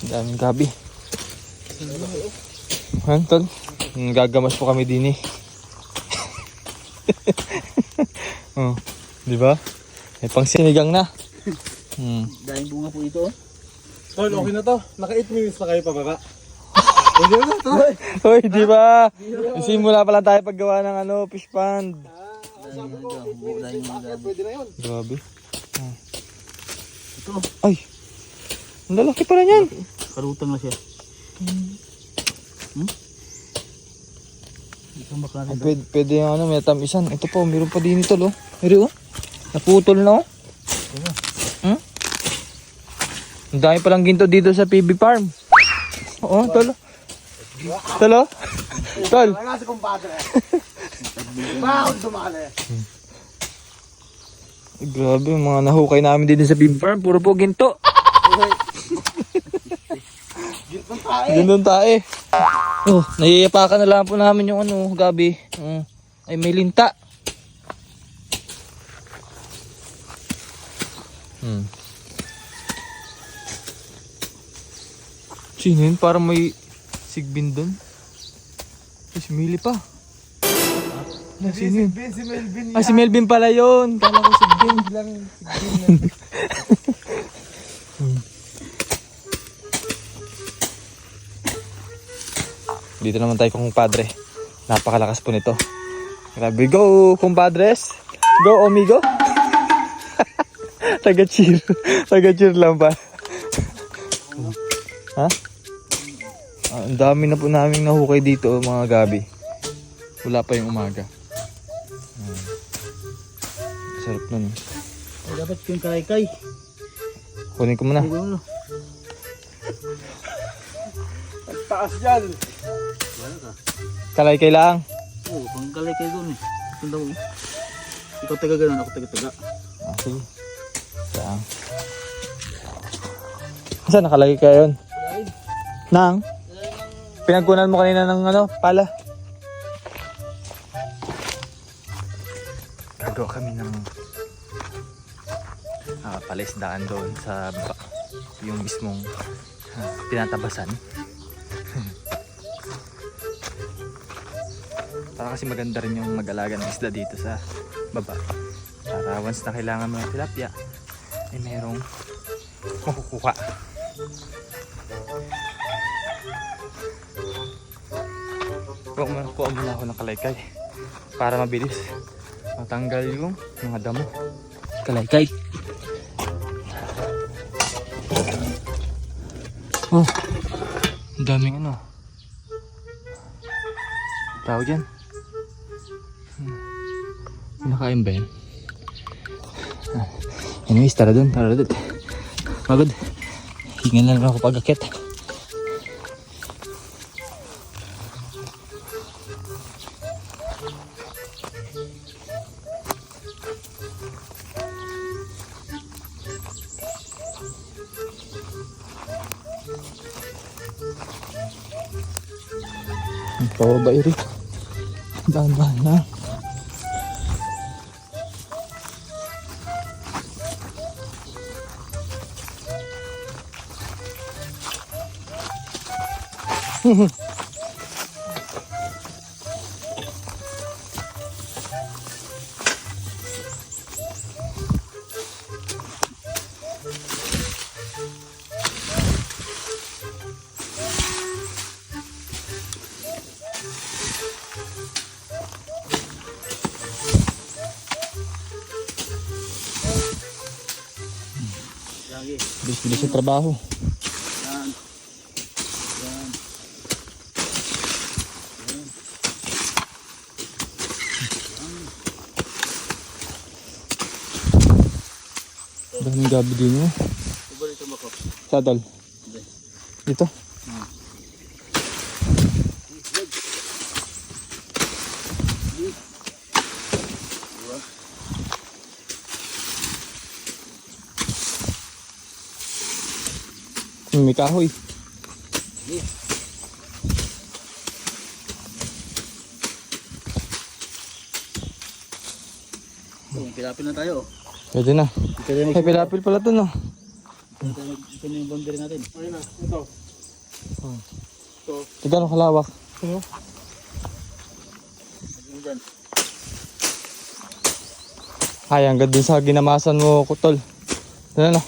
Daming gabi. Tol, gagamas po kami din eh. Oh, di ba? May pang sinigang na. Dahil bunga po ito. Tol, okay na to. Naka 8 minutes na kayo pababa. Hindi na to. Hoy, di ba? Simula pa lang tayo paggawa ng fish pond. Pwede na yun. Grabe. Ito. Ay, ang lalaki pala niyan. Karutang na siya. Ito makakita. Pwede yung may tamisan. Ito po, meron pa din ito, oh. Meron, oh. Naputol na, oh. Ang dami palang ginto dito sa PB Farm. Oo, tol. Tol, oh. Tol. Wala si kumpadre. Bakit sumali? Grabe, mga nahukay namin dito sa PB Farm. Puro po ginto. Gintong tae. Gintong tae. Oh, naiyapakan na lang po namin yung gabi. Ay, may linta. Sino yun? Parang may sigbin doon. Ay, si Mili pa. Sino yun? Si Melvin. Ah, si Melvin pala yun. Kala ko sigbin. Dito naman tayo kumpadre. Napakalakas po nito. Grabe, go kumpadres. Go amigo. Taga-cheer. Taga-cheer lang pa. Ha? Ang dami na po namin nahukay dito mga gabi. Wala pa yung umaga. Sarap nun. Dapat yung kay-kay. Kunin ko muna. Ang taas dyan. Kalay lang. Oo, pang kay-kay doon eh. Tanda mo. Ikaw taga ganun, ako taga-taga. Okay. Saan? Saan nakalagay kayo yun? Nang? Pinagkunan mo kanina ng pala. Gagawa kami ng palaisdaan doon sa yung mismong tinatabasan. Para kasi maganda rin yung mag-alaga ng isda dito sa baba. Para once na kailangan mo ng tilapia, ay merong makukuha. Kuha muna ako ng kalaykay para mabilis matanggal yung mga damo. Kalaykay. Oh, ang daming tawag yan. Pinakain ba yan? Anyways, tara dun. Pagod. Hingan na lang ako pag-akit. Ang pababa iri. Dahan-dahan na. Bilis-bilis yung trabaho. Yan. Yan. Daming gabi din mo. Iba dito ba ko? Sadal. Dito. May kahoy. Pilapil na tayo. Pwede na. Ay, pilapil pala to, no? Ito na yung boundary natin. Ayun na, ito. Hmm. Ito. Ito gano'ng kalawak? Ano? Yung dyan. Ay, hanggang dun sa ginamasan mo, Kutol. Ano?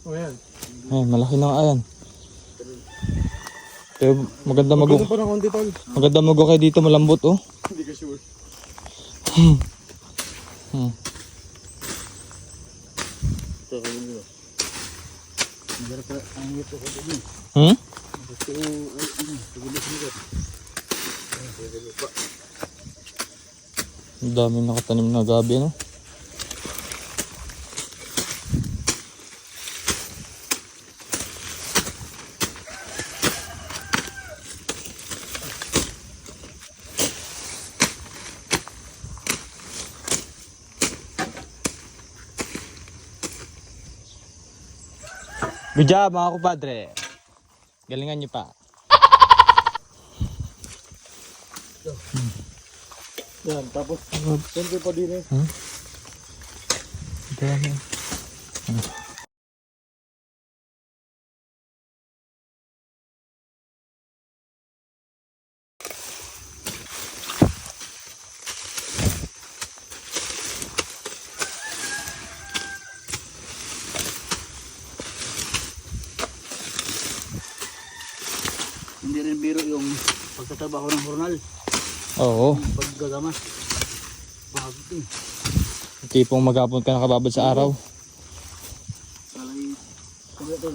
O yan. Ayan, malaki na nga yan. Pero maganda Maganda pa ng konti tol. maganda mag-okay dito, malambot oh. Hindi ka sure. Ito, ito. Magharap pa ang ito ko din. Hmm? Gusto ko, pagilis nito. Ang dami nakatanim na gabi, no? Good job mga kupadre. Galingan niyo pa. Yan, tapos siyempre pa din eh. Dami. Hindi rin biro yung pagtatrabaho ng hornal. Oo. Paggagama. Bakit eh. Tipong maghapon ka nakababad sa araw. Salay. Sabi ito.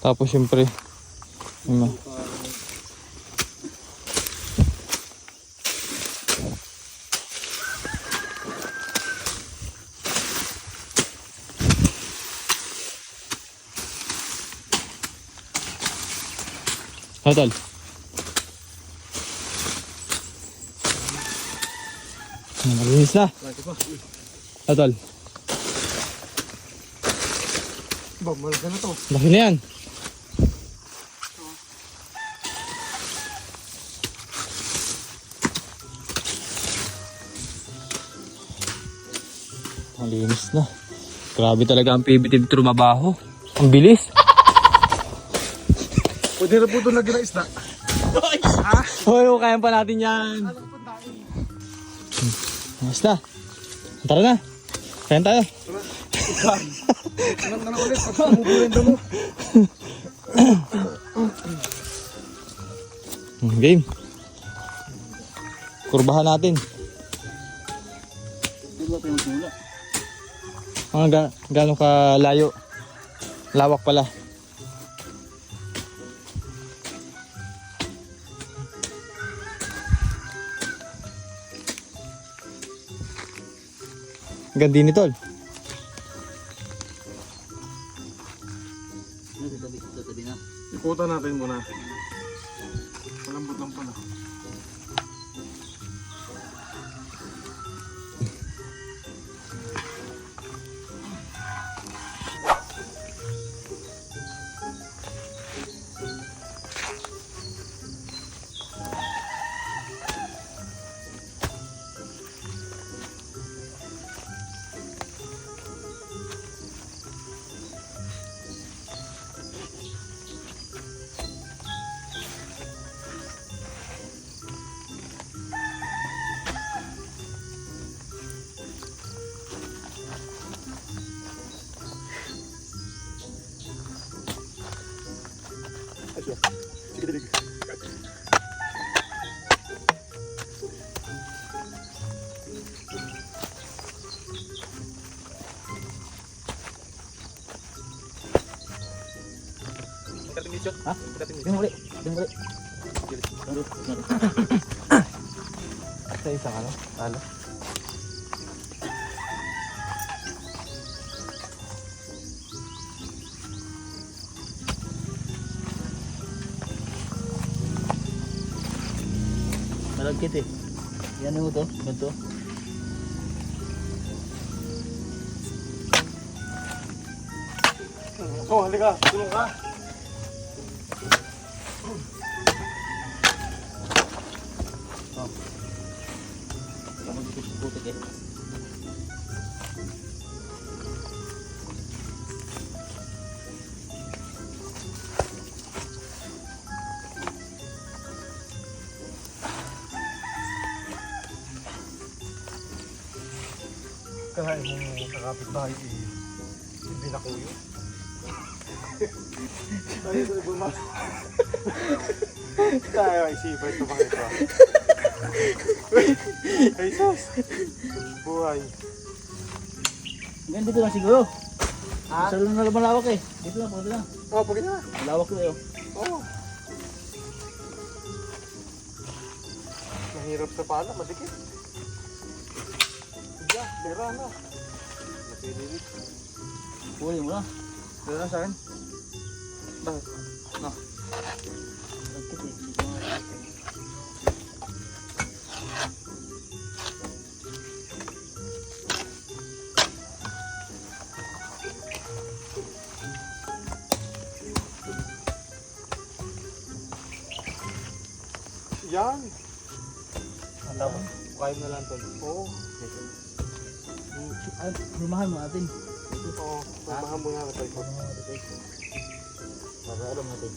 Tapos syempre, yun na. Hotel. Malinis na. Bakit pa? Hotel. Ba, malaki na to. Laki na yan. Malinis na. Grabe talaga ang PBT dito mabaho. Ang bilis. Pwede na po ito lagyan ng isda. Hoy, kaya pa natin yan. Ayos na. Tara na. Kaya tayo. Anak na ulit, at umuburin na mo. Game. Kurbahan natin. Di ba pa yung simula? Mga gano'ng kalayo. Lawak pala. Ganda din ito. Tatabi na. Ikutan natin muna. Malambot lang pala. Ha? Yung uli. Yung uli. Sa isang ano? Talo. Malagkit eh. Yan yung ito. Ganito. Oh, halika. Tulong ka. Putik eh. Kahit mong kakapit bahay, ibinakuyo. Tayo sa ibang tayo isipan ito mga ito. Ay sus! Buhay. Ganyan dito lang siguro. Sa luna na malawak eh. Dito lang, pwede lang. Oo, pagod na. Malawak yun eh. Oo. Mahirap sa pala, madikit. Sige, pera na. Napililit. Pwede mo lang. Pera na sa akin. Bakit? Nagkit eh. Hindi ko makakit. Yan. Tapos, kain na lang to. Oo. Ay, rumahan mo natin. Oo, mamahan mo na tayo. Para alam natin.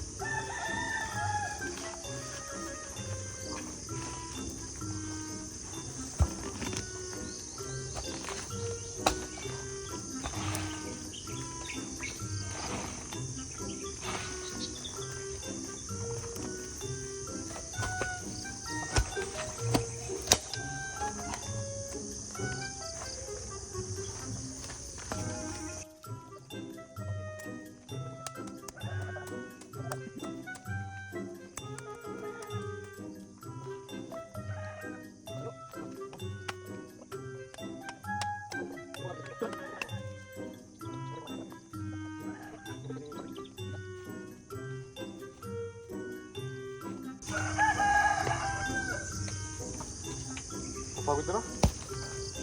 Pagod na?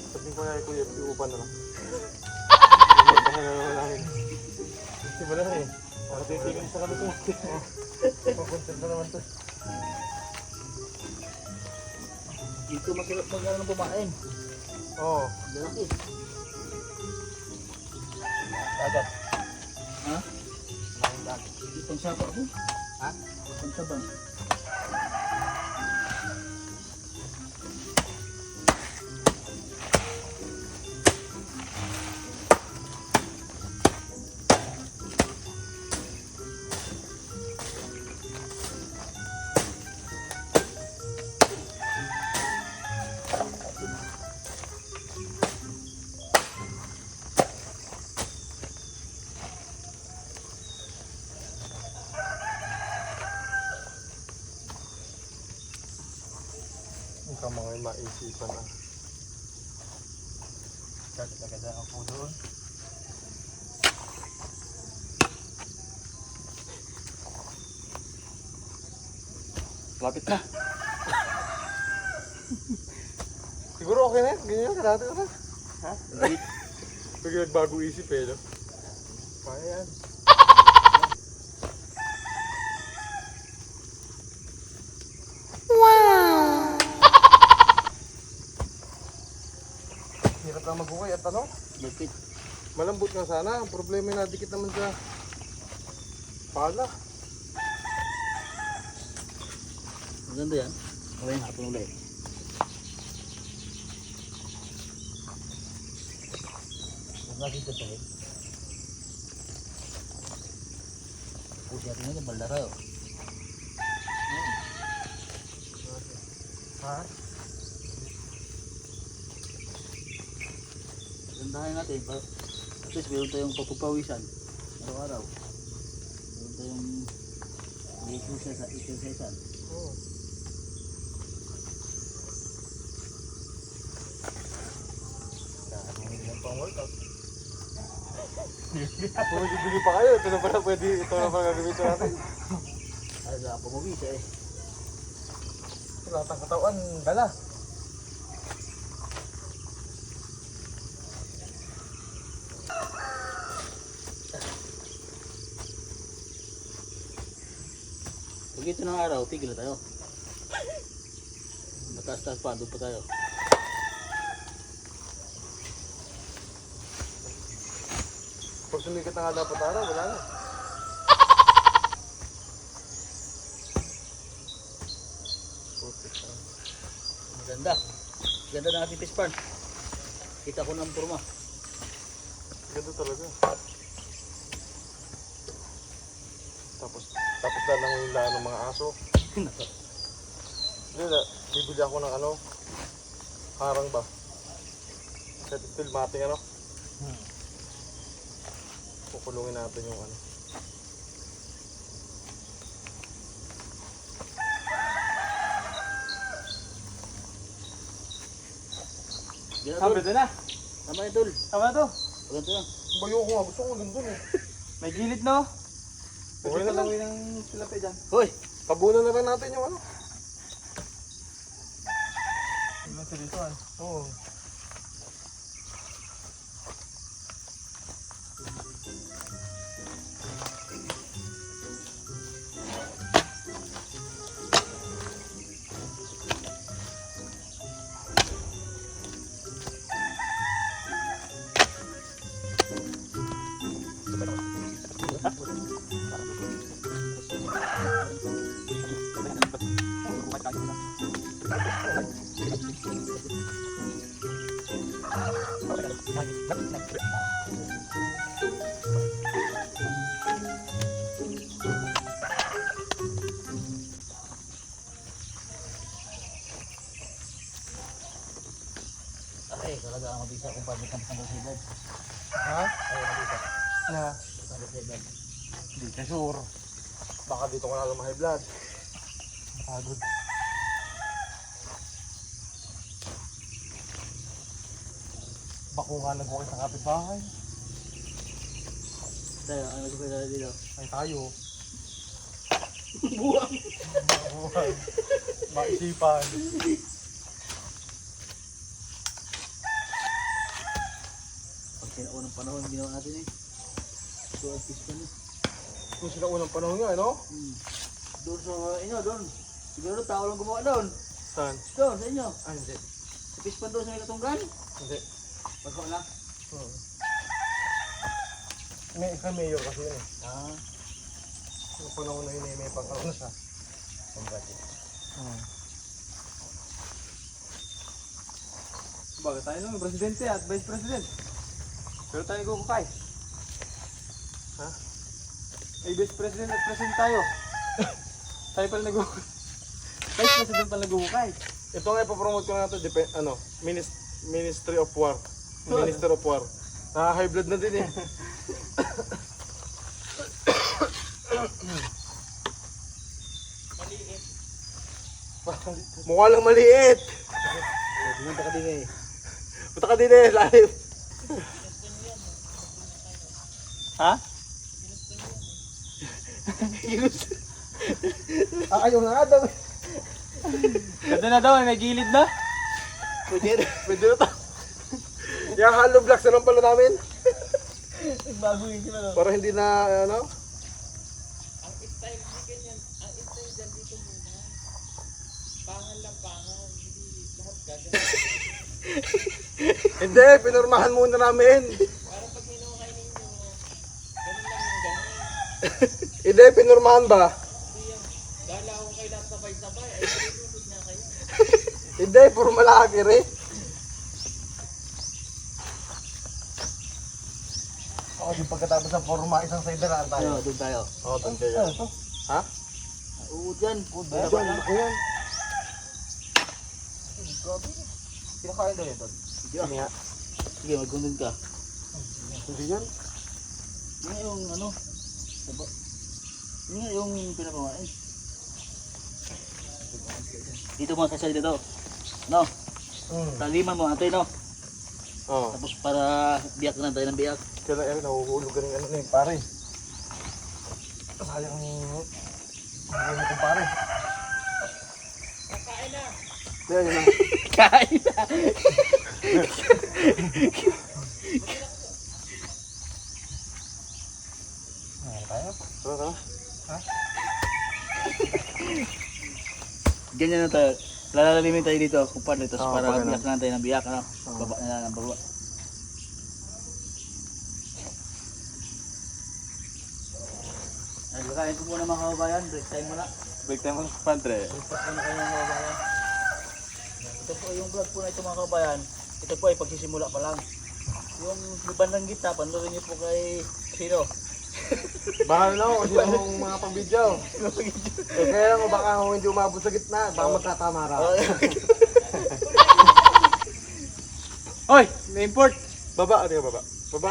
Sabihin ko na kuya, iupan na lang. Iupan na naman namin. Kasi ba na eh. Nakatitigil sa kami ito. Papuntin na naman ito. Dito masarap mag-ano ng pumain. Oo. Lalaki. Agad. Ha? Itong sapa ko? Ha? Itong sabang. Ang ka mga maisipan na. Kagad-agad ako doon. Lapit na. Siguro okay na yan. Ganyan ka natin na. Ha? Pag nagbago isip eh, no? Kaya yan. Hirap lang maghukay at ano? Lupit. Malambot nga sana. Ang problema na dikit naman sa pala. Maganda yan. Gawin hapon ulit. Huwag natin ito tayo. Pusi natin ito, balda kayo. Ha? Gandahin natin. At least meron tayong papupawisan. Araw-araw. Meron tayong exercisean. Oo. Pang workout. Pwede bili pa kayo. Ito na pala pwede. Ito na pala gagamitin natin. Ay, sa pumabisa eh. Lahat ng katawan, dala. Pag ito ng araw, tigil na tayo. Mataas-taas pa, doon pa tayo. sumikat na nga dapat araw, wala na. Maganda. Ganda ng ating fish pond. Kita ko ng purma. Ganda talaga. Tapos dalang yung laan ng mga aso. Hindi na, bibili ako ng ano, harang ba? Set steel matting ano? Kukulungin natin yung ano. Ganda Sabi tol. doon na. Tama yan tol. Tama na to. Maganda yan. Bayo ko nga, gusto ko nandun eh. May gilid no? Okay na lang. ng tilapia dyan. Hoy! Tabunan na lang natin yung ano. Ito dito ah. Oo. Ay, talaga ang mabisa kung paano kang pangasilan. Ha? Ay, mabisa. Na? Pangasilan. Hindi ka sure. Baka dito ko na lang high blood. Pagod. Bakunganan ko kayo sa kapitbahay. Tayo, ano ko pala dito? Ay tayo. Buwang! Maisipan. Pag sinaunang panahon, ginawa natin eh. So, ang fish pond eh. Kung sila unang panahon nga, no? Doon sa inyo, doon. Siguro tao lang gumawa doon. Saan? Doon, sa inyo. Ah, hindi. Sa fish pond doon sa may katunggan. Hindi. Pagko na. May mayor kasi yun eh. Ah. Yung panahon na yun eh, may pang-ano siya. Pambati. Baga tayo nung presidente at vice president. Pero tayo gukukay. Ha? Ay vice president at president tayo. Tayo pala nagukukay. Vice president pala nagukukay. Ito nga ipapromote ko na ito, Ministry of War. Minister of War. High blood na din eh. Mukha lang maliit. Pumunta ka din eh. Punta ka din eh, live. Ha? Ayaw na nga daw. Ganda na daw, may gilid na. Pwede na to. Yung hollow blocks na lang pala namin. Bago yun sila. Para hindi na, ano? Hindi, pinurmahan muna namin. Para pag hinukay ninyo, ganun lang yung ganun. Hindi, pinurmahan ba? Gala ko kayo lahat sabay-sabay. Ay, pinunod na kayo. Hindi, puro malaki rin. Oo, yung pagkatapos ng forma, isang side na lang tayo. Doon tayo. Oo, doon kayo. Ha? Oo, dyan. Doon, ayan. Kinakain daw yun doon. Sige, Sige nga. sige, mag-content ka. Hindi yan. Yun nga yung ano. Diba? Yun nga yung pinapamain. Dito mo sa dito. No? Taliman mo ate no? Oo. Tapos para biyak na tayo ng biyak. Kaya na, nahuhulog ka rin ano na yung pare. Sayang yung kong pare. Kakain na. Kaya yun lang. Kain na! Tayo? Tara. Ha? Ganyan na tayo. Lalalimin tayo dito. Kumpadre. Tapos Oo, para pag ano. biyak na tayo ng biyak. Ano? Baba na lang ng baba. Nagkakain ko muna mga kababayan, break time muna. Break time mo, Padre. Breakfast muna kayo mga kababayan. Ito po yung vlog po na ito mga kababayan. Ito po ay pagsisimula pa lang. Yung bandang gitna, panoorin niyo po kay Sino. Baka na ako kasi yung mga pang-video. Kaya lang baka ako hindi umabot sa gitna, baka magkatamara. Hoy! May import! Baba, ano yung baba? Baba.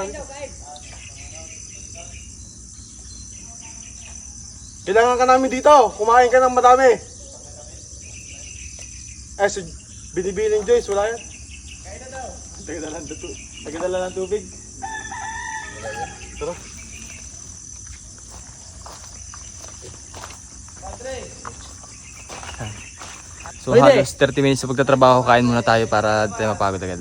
Kailangan ka namin dito. Kumain ka ng madami. Eh, so, binibining Joyce, wala yan? Tagadala ng tubig. Tara. So halos 30 minutes sa pagtatrabaho, kain muna tayo para di tayo mapagod agad.